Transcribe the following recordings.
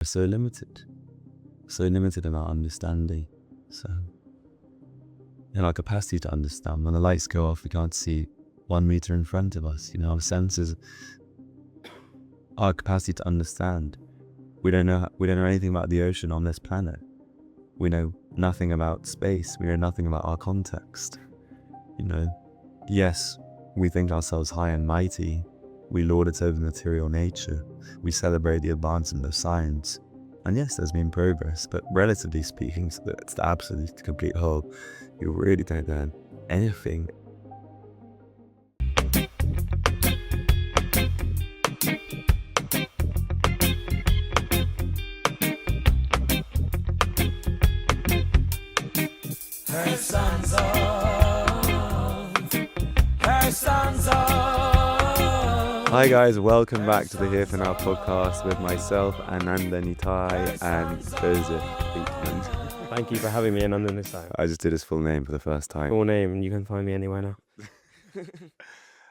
We're so limited in our understanding. So in our capacity to understand, when the lights go off, we can't see 1 meter in front of us. Our senses, our capacity to understand. We don't know anything about the ocean on this planet. We know nothing about space. We know nothing about our context. Yes, we think ourselves high and mighty. We lord it over material nature. We celebrate the advancement of science. And yes, there's been progress, but relatively speaking, so it's the absolute complete whole, you really don't learn anything. Hi guys, welcome back to the Here For Now podcast with myself, Ananda and Joseph. Thank you for having me, Ananda, this time. I just did his full name for the first time. Full name, you can find me anywhere now.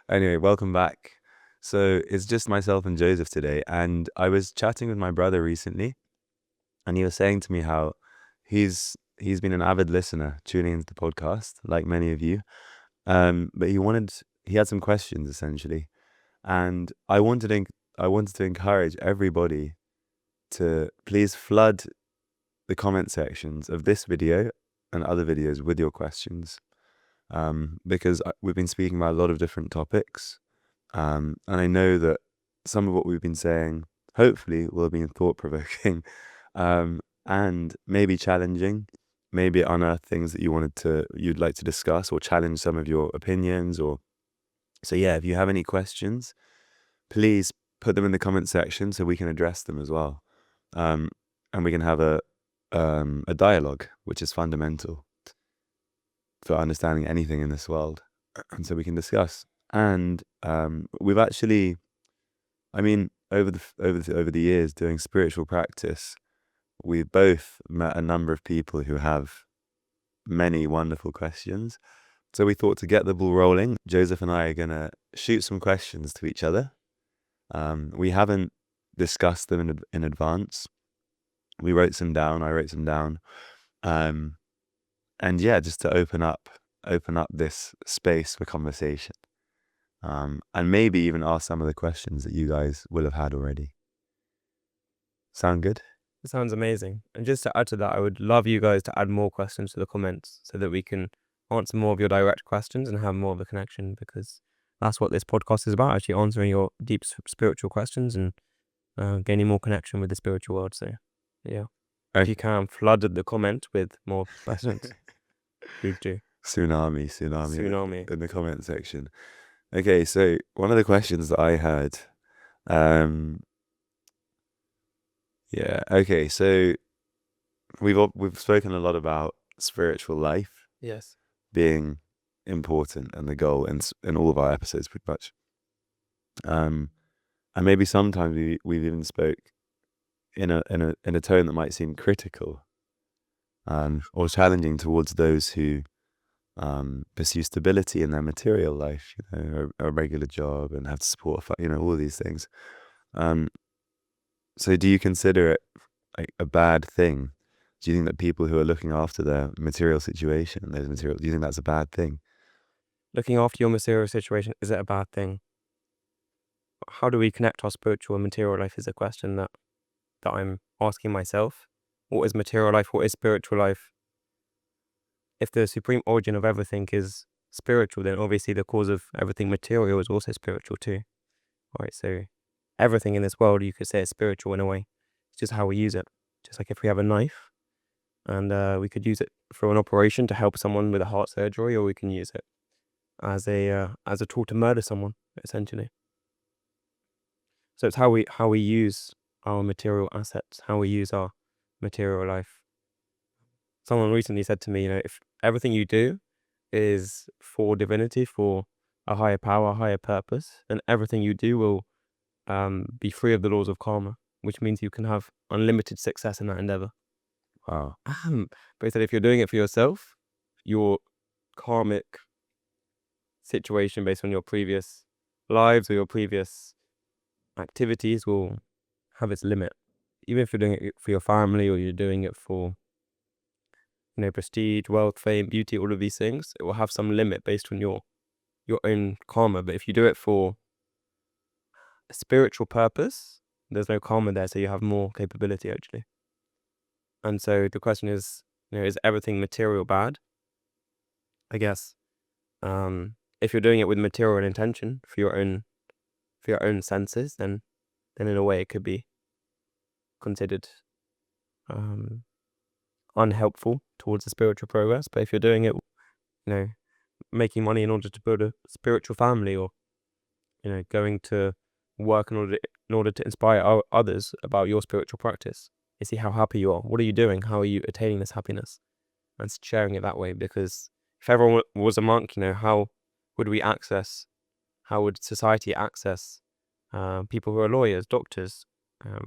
Anyway, welcome back. So it's just myself and Joseph today, and I was chatting with my brother recently, and he was saying to me how he's been an avid listener, tuning into the podcast, like many of you. But he had some questions essentially, and I wanted to encourage everybody to please flood the comment sections of this video and other videos with your questions, because we've been speaking about a lot of different topics, and I know that some of what we've been saying hopefully will have been thought-provoking, and maybe challenging, maybe unearth things that you'd like to discuss or challenge some of your opinions. So yeah, if you have any questions, please put them in the comment section so we can address them as well, and we can have a dialogue, which is fundamental for understanding anything in this world, and so we can discuss. And we've actually, over the years doing spiritual practice, we've both met a number of people who have many wonderful questions. So we thought, to get the ball rolling, Joseph and I are gonna shoot some questions to each other. We haven't discussed them in advance. We wrote some down. I wrote some down, and yeah, just to open up this space for conversation, and maybe even ask some of the questions that you guys will have had already. Sound good? It sounds amazing. And just to add to that, I would love you guys to add more questions to the comments so that we can answer more of your direct questions and have more of a connection, because that's what this podcast is about, actually answering your deep spiritual questions and gaining more connection with the spiritual world. So yeah, if you can flood the comment with more questions, please do. Tsunami in the comment section. Okay, so one of the questions that I had, so we've spoken a lot about spiritual life, Yes, being important and the goal in all of our episodes, pretty much. And maybe sometimes we've even spoke in a tone that might seem critical, or challenging towards those who pursue stability in their material life, a regular job, and have to support, all these things. So do you consider it like a bad thing? Do you think that people who are looking after their material situation, do you think that's a bad thing? looking after your material situation, is it a bad thing? How do we connect our spiritual and material life is a question that I'm asking myself. What is material life? What is spiritual life? If the supreme origin of everything is spiritual, then obviously the cause of everything material is also spiritual too. Alright, so everything in this world, you could say, is spiritual in a way. It's just how we use it. Just like if we have a knife and we could use it for an operation to help someone with a heart surgery, or we can use it as a tool to murder someone, essentially. So it's how we use our material assets, how we use our material life. Someone recently said to me, if everything you do is for divinity, for a higher power, a higher purpose, then everything you do will be free of the laws of karma, which means you can have unlimited success in that endeavor. Wow. But he said, if you're doing it for yourself, your karmic situation based on your previous lives or your previous activities will have its limit. even if you're doing it for your family or you're doing it for, prestige, wealth, fame, beauty, all of these things, it will have some limit based on your own karma. But if you do it for a spiritual purpose, there's no karma there, so you have more capability actually. And so the question is, is everything material bad? I guess if you're doing it with material intention for your own senses, then in a way it could be considered unhelpful towards the spiritual progress. But if you're doing it, making money in order to build a spiritual family, or going to work in order to inspire others about your spiritual practice, you see how happy you are. What are you doing? How are you attaining this happiness? And sharing it that way. Because if everyone was a monk, how would society access people who are lawyers, doctors,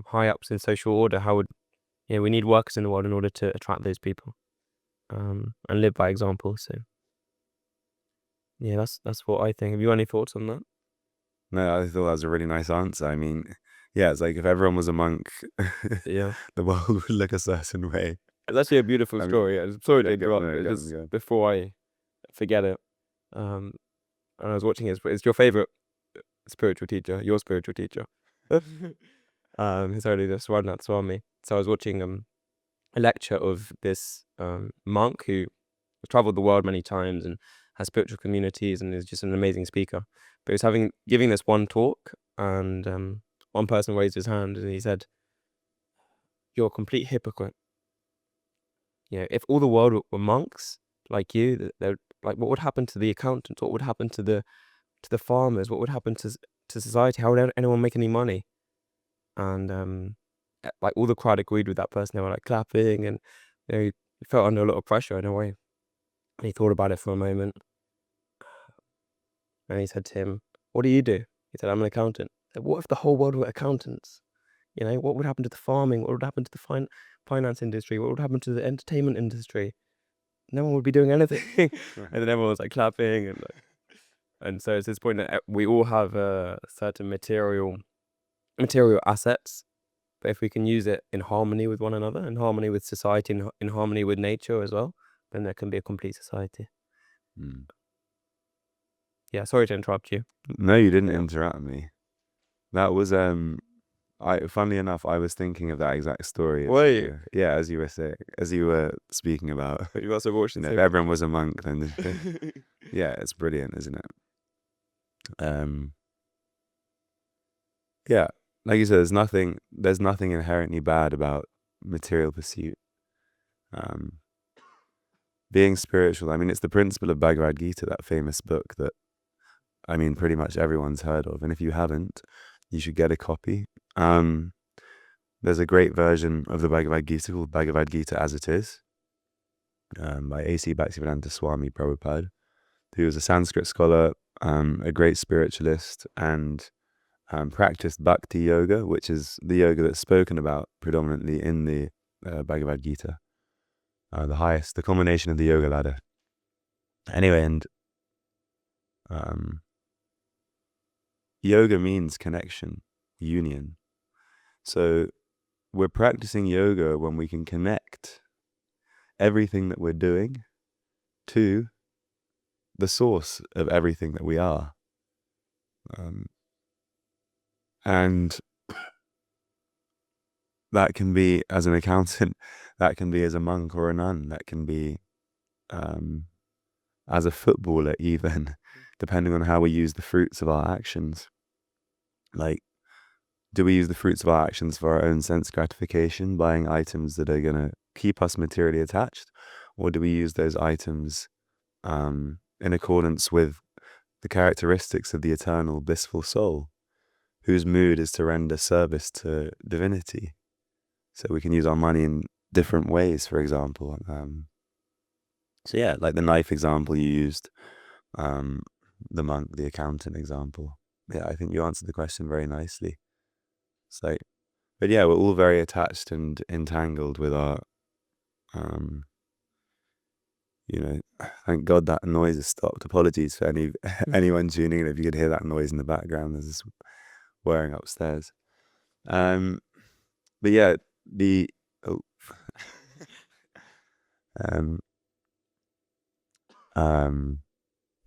high ups in social order? How would we need workers in the world in order to attract those people and live by example. So yeah, that's what I think. Have you got any thoughts on that? No, I thought that was a really nice answer. I mean, yeah, it's like if everyone was a monk, Yeah, the world would look a certain way. it's actually a beautiful I mean, story. I'm sorry to yeah, interrupt, no, but go, just go. before I forget it, and I was watching it's your favorite spiritual teacher, your spiritual teacher. His holiness Radhanath Swami. So I was watching a lecture of this monk who traveled the world many times and has spiritual communities and is just an amazing speaker. But he was giving this one talk, and one person raised his hand and he said, "You're a complete hypocrite. If all the world were monks like you, like, what would happen to the accountants? What would happen to the farmers? What would happen to society? How would anyone make any money?" And like all the crowd agreed with that person. They were like clapping, and he felt under a lot of pressure in a way. And he thought about it for a moment, and he said to him, "What do you do?" He said, "I'm an accountant." I said, "What if the whole world were accountants? What would happen to the farming? What would happen to the finance industry? What would happen to the entertainment industry? No one would be doing anything." And then everyone was like clapping, and so it's this point that we all have certain material assets. But if we can use it in harmony with one another, in harmony with society, in harmony with nature as well, then there can be a complete society. Mm. Yeah, sorry to interrupt you. No, you didn't Yeah. interrupt me. That was funnily enough, I was thinking of that exact story. Were you? Yeah, as you were speaking about, You also watched if everyone was a monk, then yeah, it's brilliant, isn't it? Yeah, like you said, there's nothing inherently bad about material pursuit. Being spiritual, I mean, it's the principle of Bhagavad Gita, that famous book that, I mean, pretty much everyone's heard of. And if you haven't, you should get a copy. There's a great version of the Bhagavad Gita called Bhagavad Gita as It Is, by A.C. Bhaktivedanta Swami Prabhupada, who was a Sanskrit scholar, a great spiritualist, and practiced bhakti yoga, which is the yoga that's spoken about predominantly in the Bhagavad Gita, the culmination of the yoga ladder. Anyway, and yoga means connection, union. So we're practicing yoga when we can connect everything that we're doing to the source of everything that we are. And that can be as an accountant, that can be as a monk or a nun, that can be as a footballer even, depending on how we use the fruits of our actions. Like, do we use the fruits of our actions for our own sense gratification, buying items that are going to keep us materially attached? Or do we use those items in accordance with the characteristics of the eternal blissful soul, whose mood is to render service to divinity? So we can use our money in different ways, for example. So yeah, like the knife example you used, the monk, the accountant example. Yeah, I think you answered the question very nicely. So, but yeah, we're all very attached and entangled with our, thank God that noise has stopped. Apologies for anyone tuning in if you could hear that noise in the background. There's this whirring upstairs. But yeah, the oh, um,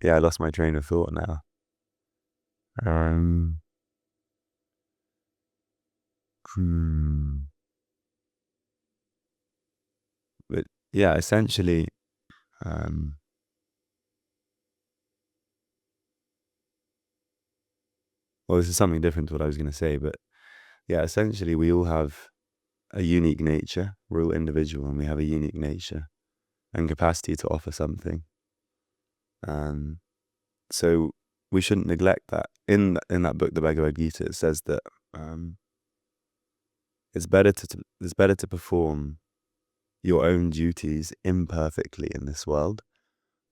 yeah, I lost my train of thought now. Um, hmm. But yeah, essentially, um, well, this is something different to what I was going to say, but yeah, essentially, we all have a unique nature. We're all individual, and we have a unique nature and capacity to offer something. Um, so we shouldn't neglect that. In that book, the Bhagavad Gita, it says that um, it's better to perform your own duties imperfectly in this world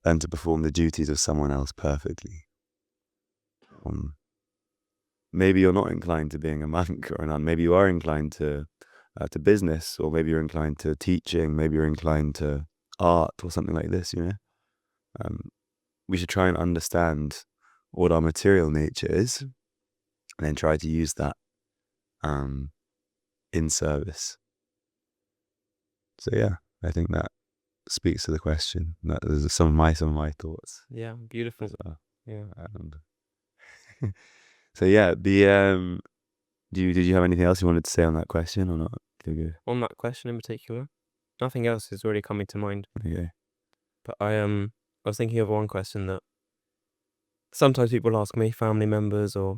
than to perform the duties of someone else perfectly. Maybe you're not inclined to being a monk or a nun. Maybe you are inclined to business, or maybe you're inclined to teaching. Maybe you're inclined to art or something like this. Um, we should try and understand what our material nature is, and then try to use that um, in service. So yeah, I think that speaks to the question. That is some of my thoughts. Yeah, beautiful. As well. Yeah. And so yeah, the did you have anything else you wanted to say on that question or not? On that question in particular, nothing else is really coming to mind. Okay. But I was thinking of one question that sometimes people ask me, family members or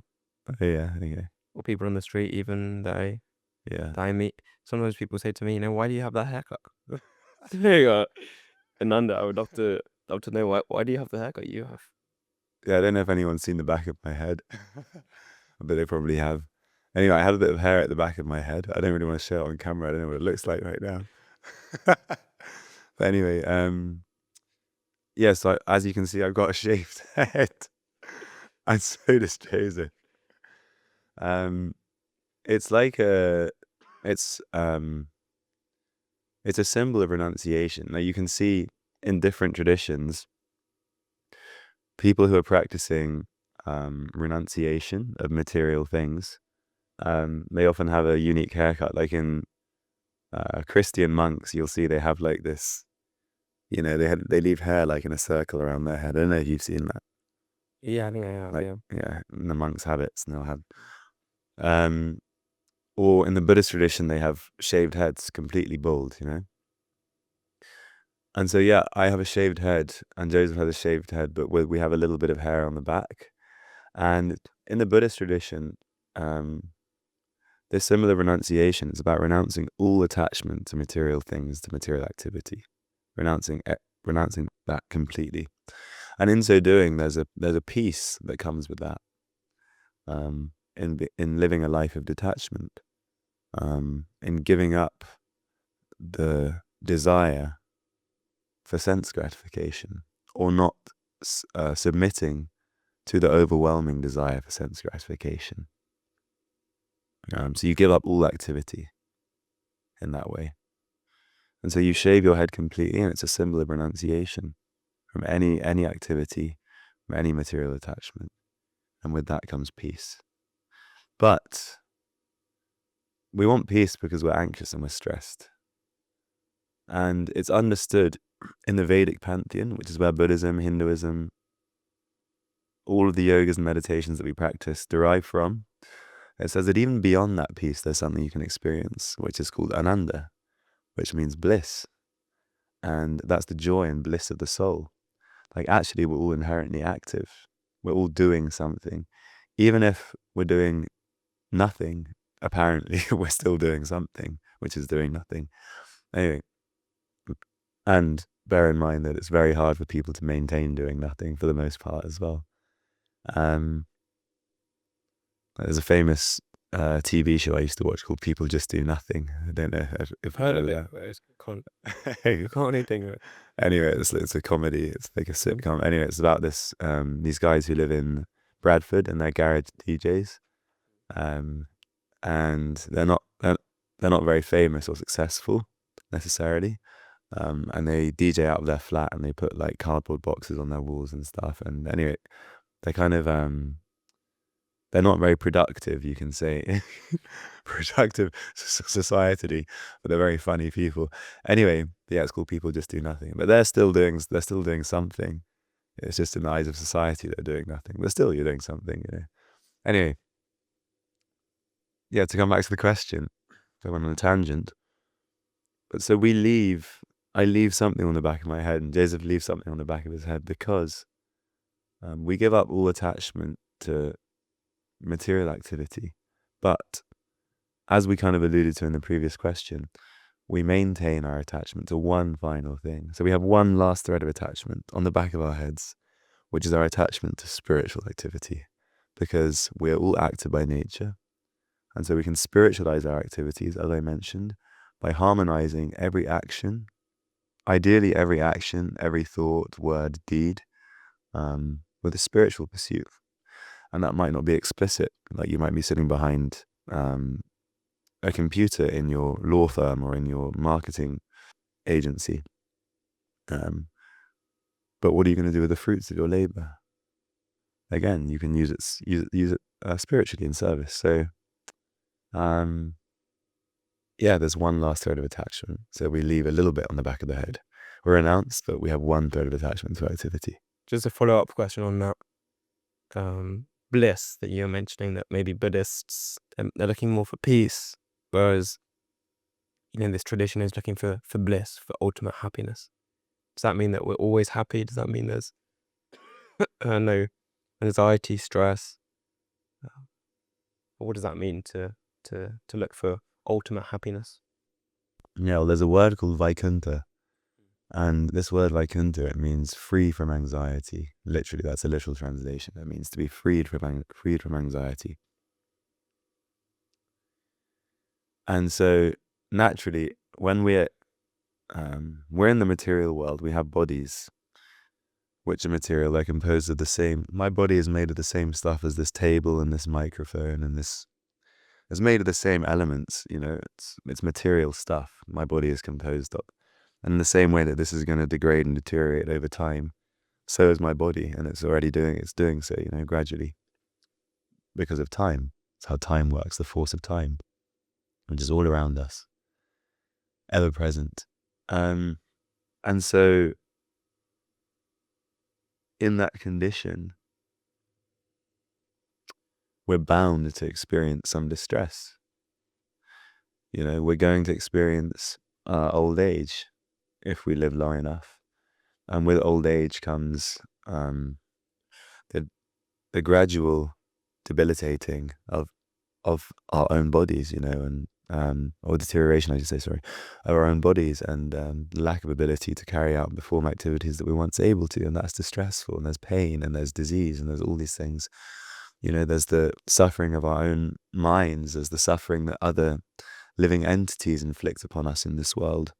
Yeah. Okay. people on the street even Yeah. that I meet. Sometimes people say to me, why do you have that haircut? There you go. Ananda, I would love to know why do you have the haircut you have? Yeah, I don't know if anyone's seen the back of my head, but they probably have. Anyway, I have a bit of hair at the back of my head. I don't really want to show it on camera. I don't know what it looks like right now. But anyway, yeah, so as you can see, I've got a shaved head. And so does Joseph. It's like it's a symbol of renunciation. Now you can see in different traditions, people who are practicing renunciation of material things, they often have a unique haircut. Like in Christian monks, you'll see they have like this, they leave hair like in a circle around their head. I don't know if you've seen that. Yeah, I think I have, Like, yeah. yeah, in the monks' habits, and they'll have, um, or in the Buddhist tradition, they have shaved heads, completely bald. And so, yeah, I have a shaved head, and Joseph has a shaved head, but we have a little bit of hair on the back. And in the Buddhist tradition, this similar renunciation is about renouncing all attachment to material things, to material activity, renouncing that completely. And in so doing, there's a peace that comes with that. In living a life of detachment, in giving up the desire for sense gratification, or not submitting to the overwhelming desire for sense gratification. So you give up all activity in that way. And so you shave your head completely, and it's a symbol of renunciation from any activity, from any material attachment. And with that comes peace. But we want peace because we're anxious and we're stressed. And it's understood in the Vedic pantheon, which is where Buddhism, Hinduism, all of the yogas and meditations that we practice derive from. It says that even beyond that peace, there's something you can experience, which is called Ananda, which means bliss. And that's the joy and bliss of the soul. Like, actually, we're all inherently active. We're all doing something. Even if we're doing nothing, apparently, we're still doing something, which is doing nothing. Anyway, and bear in mind that it's very hard for people to maintain doing nothing for the most part as well. There's a famous TV show I used to watch called People Just Do Nothing. I don't know if I've heard of it, that. but I can't really think of it. Anyway, it's a comedy. It's like a sitcom. Anyway, it's about these guys who live in Bradford, and they're garage DJs, and they're not very famous or successful necessarily, and they DJ out of their flat, and they put like cardboard boxes on their walls and stuff. And anyway, they kind of they're not very productive, you can say. Productive society, but they're very funny people. Anyway, yeah, it's called people just do nothing. But they're still doing something. It's just in the eyes of society they're doing nothing. But still you're doing something, you know. Anyway, yeah, to come back to the question, I went on a tangent. But so I leave something on the back of my head, and Joseph leaves something on the back of his head because we give up all attachment to material activity. But as we kind of alluded to in the previous question, we maintain our attachment to one final thing. So we have one last thread of attachment on the back of our heads, which is our attachment to spiritual activity, because we're all active by nature. And so we can spiritualize our activities, as I mentioned, by harmonizing every action, ideally every action, every thought, word, deed, with a spiritual pursuit. And that might not be explicit, like you might be sitting behind a computer in your law firm or in your marketing agency. But what are you going to do with the fruits of your labor? Again, you can use it spiritually in service. So, yeah, there's one last thread of attachment. So we leave a little bit on the back of the head. We're announced, but we have one thread of attachment to activity. Just a follow-up question on that. Bliss that you're mentioning, that maybe Buddhists, they're looking more for peace, whereas, you know, this tradition is looking for bliss, for ultimate happiness. Does that mean that we're always happy? Does that mean there's no anxiety, stress? Or what does that mean to look for ultimate happiness? Yeah, well, there's a word called Vaikuntha. And this word Vaikuntha, it means free from anxiety. Literally, that's a literal translation. It means to be freed from anxiety. And so, naturally, when we're in the material world, we have bodies, which are material. They're composed of the same. My body is made of the same stuff as this table and this microphone and this. It's made of the same elements. You know, it's material stuff. My body is composed of, and in the same way that this is going to degrade and deteriorate over time, so is my body, and it's doing so, you know, gradually, because of time. It's how time works, the force of time, which is all around us, ever present. And so in that condition, we're bound to experience some distress. You know, we're going to experience old age if we live long enough. And with old age comes the gradual debilitating of our own bodies, you know, and or deterioration, I should say, sorry, of our own bodies, and lack of ability to carry out and perform activities that we were once able to, and that's distressful, and there's pain, and there's disease, and there's all these things. You know, there's the suffering of our own minds, there's the suffering that other living entities inflict upon us in this world.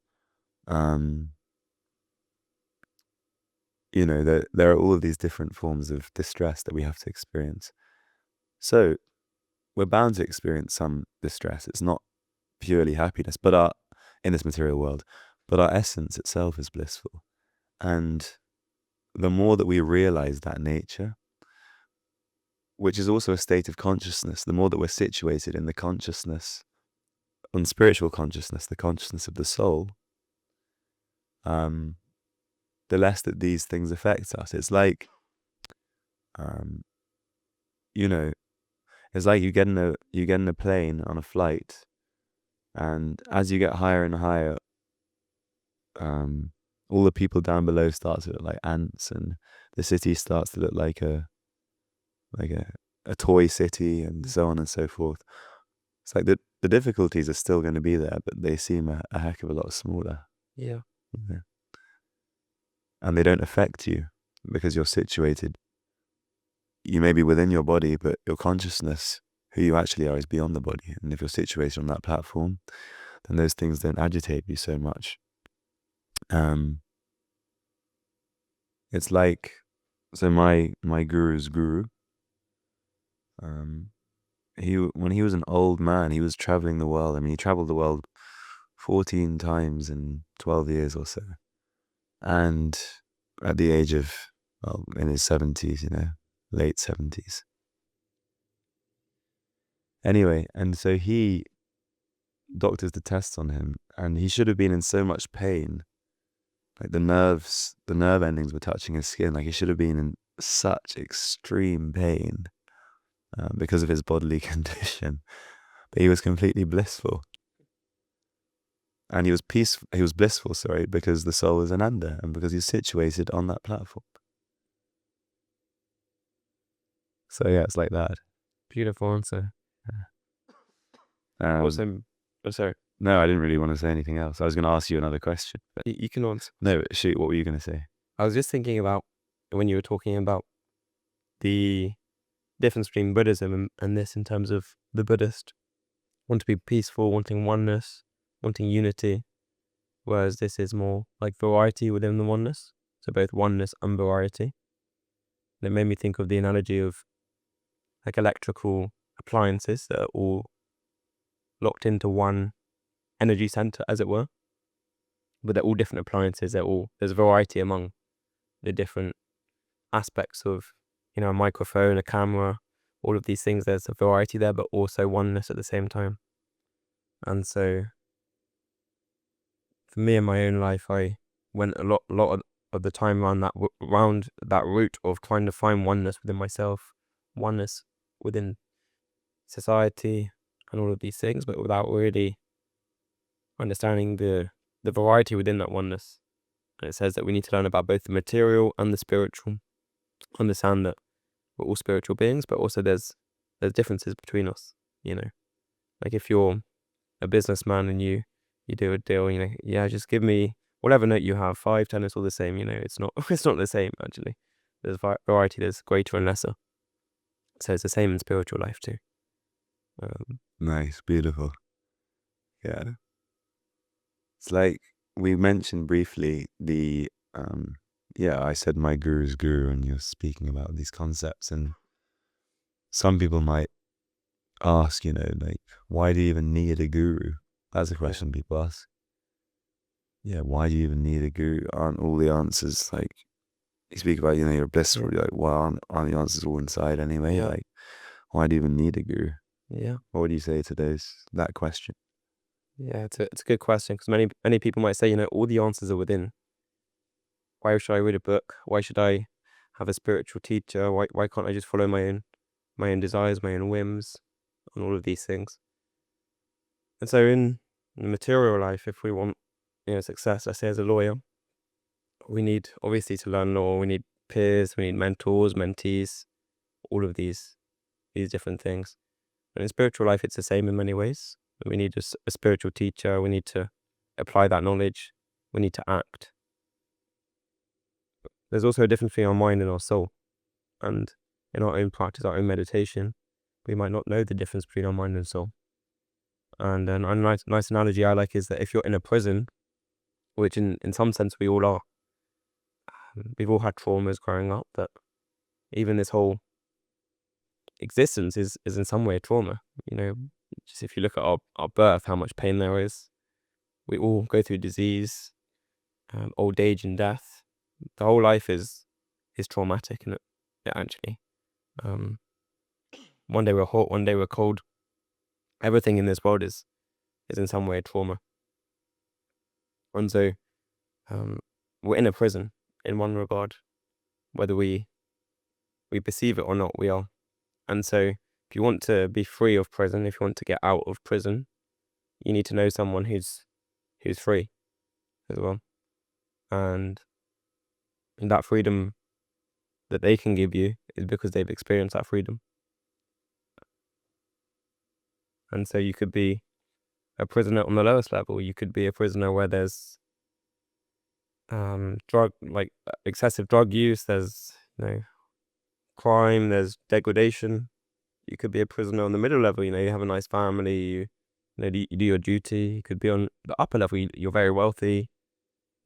You know, there are all of these different forms of distress that we have to experience. So we're bound to experience some distress. It's not purely happiness, but in this material world, but our essence itself is blissful. And the more that we realize that nature, which is also a state of consciousness, the more that we're situated in the consciousness, on spiritual consciousness, the consciousness of the soul, the less that these things affect us. It's like, you know, it's like you get in a plane on a flight, and as you get higher and higher, all the people down below start to look like ants, and the city starts to look like a toy city, and so on and so forth. It's like the difficulties are still going to be there, but they seem a heck of a lot smaller. Yeah. Yeah. And they don't affect you because you're situated. You may be within your body, but your consciousness, who you actually are, is beyond the body. And if you're situated on that platform, then those things don't agitate you so much. It's like, so my guru's guru, when he was an old man, he was traveling the world. I mean, he traveled the world 14 times in 12 years or so. And at the age of, well, in his 70s, you know, late 70s. Anyway, and so doctors did tests on him, and he should have been in so much pain. Like the nerve endings were touching his skin. Like he should have been in such extreme pain because of his bodily condition. But he was completely blissful. And he was blissful, sorry, because the soul is Ananda and because he's situated on that platform. So yeah, it's like that. Beautiful answer. Um, Sorry. No, I didn't really want to say anything else. I was going to ask you another question. But You can answer. no, shoot, what were you going to say? I was just thinking about when you were talking about the difference between Buddhism and this in terms of the Buddhist want to be peaceful, wanting oneness, wanting unity, whereas this is more like variety within the oneness. So both oneness and variety. And it made me think of the analogy of like electrical appliances that are all locked into one energy center, as it were. But they're all different appliances. There's variety among the different aspects of, a microphone, a camera, all of these things. There's a variety there, but also oneness at the same time. And so for me in my own life, I went a lot of the time around that route of trying to find oneness within myself, oneness within society, and all of these things, but without really understanding the variety within that oneness. And it says that we need to learn about both the material and the spiritual. Understand that we're all spiritual beings, but also there's differences between us. Like if you're a businessman and you do a deal, just give me whatever note you have, 5, 10, it's all the same. It's not it's not the same actually. There's variety. There's greater and lesser. So it's the same in spiritual life too. Nice, beautiful. Yeah. It's like we mentioned briefly I said my guru's guru, and you're speaking about these concepts, and some people might ask, like, why do you even need a guru? That's a question people ask. Yeah, why do you even need a guru? Aren't all the answers, like, you speak about, you're blissful, you're like, well, aren't the answers all inside anyway? Yeah. Like, why do you even need a guru? Yeah. What would you say to that question? Yeah, it's a good question, because many people might say, all the answers are within. Why should I read a book? Why should I have a spiritual teacher? Why can't I just follow my own desires, my own whims, and all of these things? And so in the material life, if we want, success, let's say as a lawyer, we need obviously to learn law. We need peers, we need mentors, mentees, all of these different things. And in spiritual life, it's the same in many ways. We need a spiritual teacher. We need to apply that knowledge. We need to act. There's also a difference between our mind and our soul. And in our own practice, our own meditation, we might not know the difference between our mind and soul. And a nice analogy I like is that if you're in a prison, which in some sense we all are, we've all had traumas growing up, that even this whole existence is in some way a trauma. Just if you look at our birth, how much pain there is. We all go through disease, old age and death. The whole life is traumatic, and it actually. One day we're hot, one day we're cold. Everything in this world is in some way a trauma. And so we're in a prison in one regard, whether we perceive it or not, we are. And so if you want to be free of prison, if you want to get out of prison, you need to know someone who's free as well. And that freedom that they can give you is because they've experienced that freedom. And so you could be a prisoner on the lowest level. You could be a prisoner where there's excessive drug use, there's crime, there's degradation. You could be a prisoner on the middle level. You have a nice family, you do your duty. You could be on the upper level. You're very wealthy,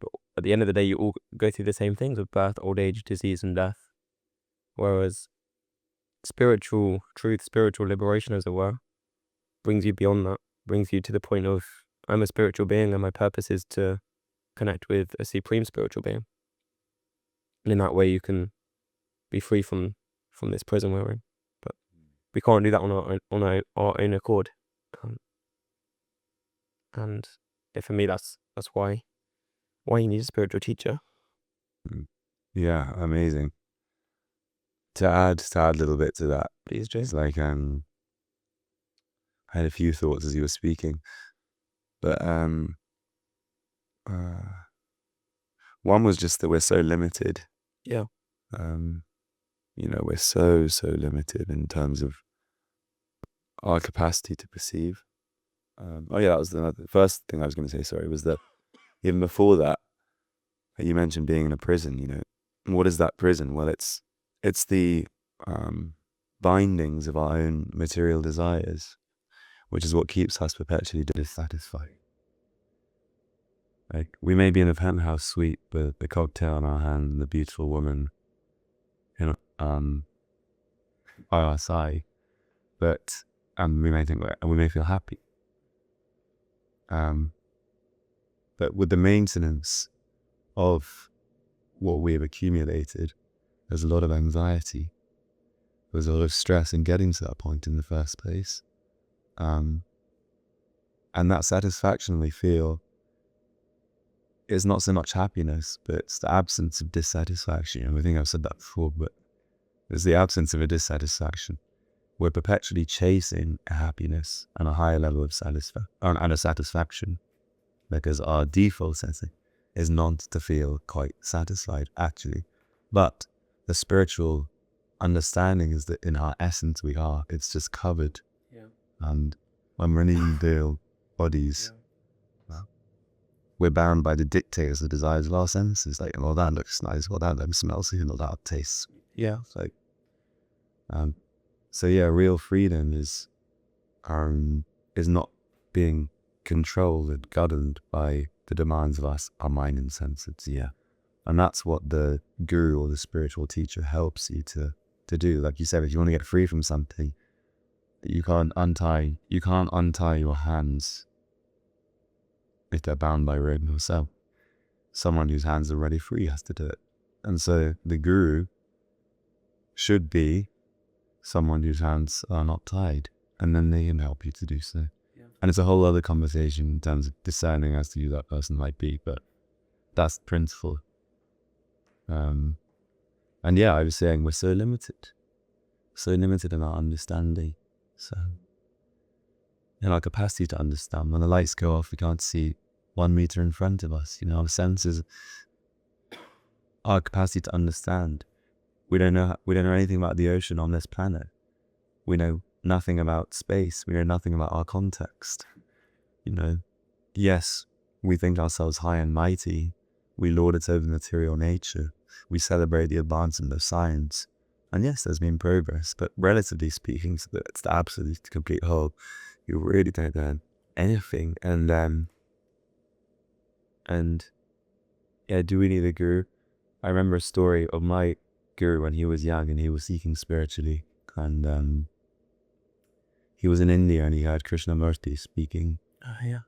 but at the end of the day, you all go through the same things of birth, old age, disease, and death. Whereas spiritual truth, spiritual liberation, as it were, brings you beyond that, brings you to the point of, I'm a spiritual being and my purpose is to connect with a supreme spiritual being. And in that way, you can be free from this prison we're in. But we can't do that on our own accord. And for me, that's why you need a spiritual teacher. Yeah, amazing. To add a little bit to that, Please, Jay. it's like I had a few thoughts as you were speaking, but one was just that we're so limited. Yeah. We're so limited in terms of our capacity to perceive. That was the first thing I was going to say. Sorry, was that even before that, you mentioned being in a prison. What is that prison? Well, it's the bindings of our own material desires, which is what keeps us perpetually dissatisfied. Like, we may be in a penthouse suite with the cocktail in our hand and the beautiful woman, by our side, but we may feel happy. But with the maintenance of what we have accumulated, there's a lot of anxiety. There's a lot of stress in getting to that point in the first place. And that satisfaction we feel is not so much happiness, but it's the absence of dissatisfaction. I think I've said that before, but it's the absence of a dissatisfaction. We're perpetually chasing a happiness and a higher level of satisfaction, because our default setting is not to feel quite satisfied, actually. But the spiritual understanding is that in our essence we are. It's just covered. Yeah. And when we're in ideal bodies, we're bound by the dictators, the desires of our senses. Like, well, that looks nice. Well, that smells good. Well, that tastes. Yeah. It's like, so yeah, real freedom is not being controlled and governed by the demands of our mind and senses. Yeah. And that's what the guru or the spiritual teacher helps you to do. Like you said, if you want to get free from something, you can't untie your hands if they're bound by rope yourself. Someone whose hands are already free has to do it. And so the guru should be someone whose hands are not tied, and then they can help you to do so. Yeah. And it's a whole other conversation in terms of discerning as to who that person might be, but that's the principle. And yeah, I was saying we're so limited in our understanding. So in our capacity to understand, when the lights go off, we can't see 1 meter in front of us. Our senses, our capacity to understand. We don't know anything about the ocean on this planet. We know nothing about space. We know nothing about our context. Yes, we think ourselves high and mighty. We lord it over material nature. We celebrate the advancement of science. And yes, there's been progress, but relatively speaking, so that it's the absolute complete whole, you really don't learn anything. And yeah, do we need a guru? I remember a story of my guru when he was young and he was seeking spiritually, and he was in India and he heard Krishnamurti speaking. Yeah.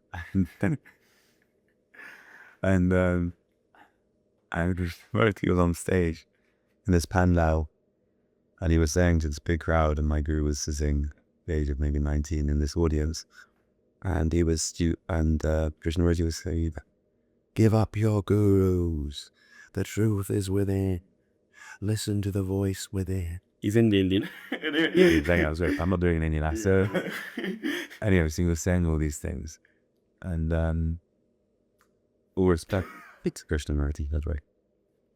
And Krishnamurti was on stage in this pandal, and he was saying to this big crowd, and my guru was sitting at the age of maybe 19 in this audience, and Krishnamurti was saying, "Give up your gurus. The truth is within. Listen to the voice within." He's Indian. I'm not doing any of that. So anyway, so he was saying all these things, and all respect to Krishnamurti, that's right.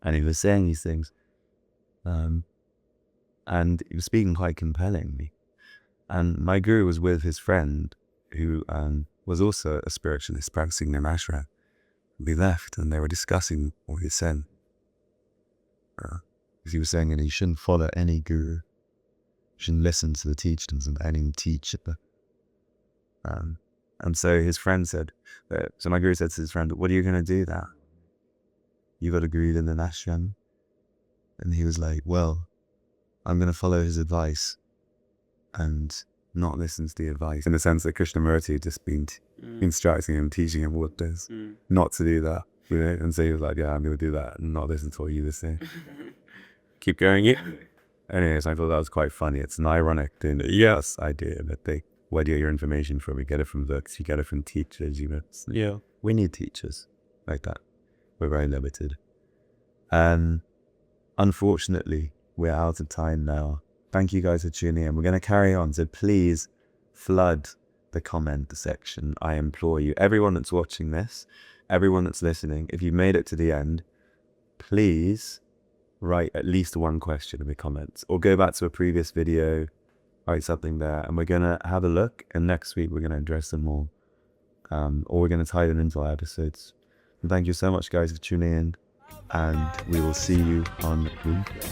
And he was saying these things, and he was speaking quite compellingly. And my guru was with his friend, who was also a spiritualist practicing in ashram. We left, and they were discussing what he said. Because he was saying that he shouldn't follow any guru. You shouldn't listen to the teachings of any teacher. And so his friend said, so my guru said to his friend, "What are you going to do now? You got a guru in the ashram?" And he was like, "Well, I'm going to follow his advice and not listen to the advice." In the sense that Krishnamurti had just been instructing him, teaching him what does, not to do that. And so he was like, "Yeah, I'm going to do that and not listen to what you were saying." Keep going, yeah. Anyways, I thought that was quite funny. It's an ironic thing. Yes, idea that they, where do you get your information from? You get it from books, you get it from teachers, you know. Yeah. We need teachers like that. We're very limited. And unfortunately, we're out of time now. Thank you guys for tuning in. We're going to carry on. So please flood the comment section. I implore you. Everyone that's watching this, everyone that's listening, if you made it to the end, please write at least one question in the comments, or go back to a previous video, write something there, and we're going to have a look. And next week, we're going to address them all. Or we're going to tie them into our episodes. And thank you so much, guys, for tuning in. And we will see you on Wednesday.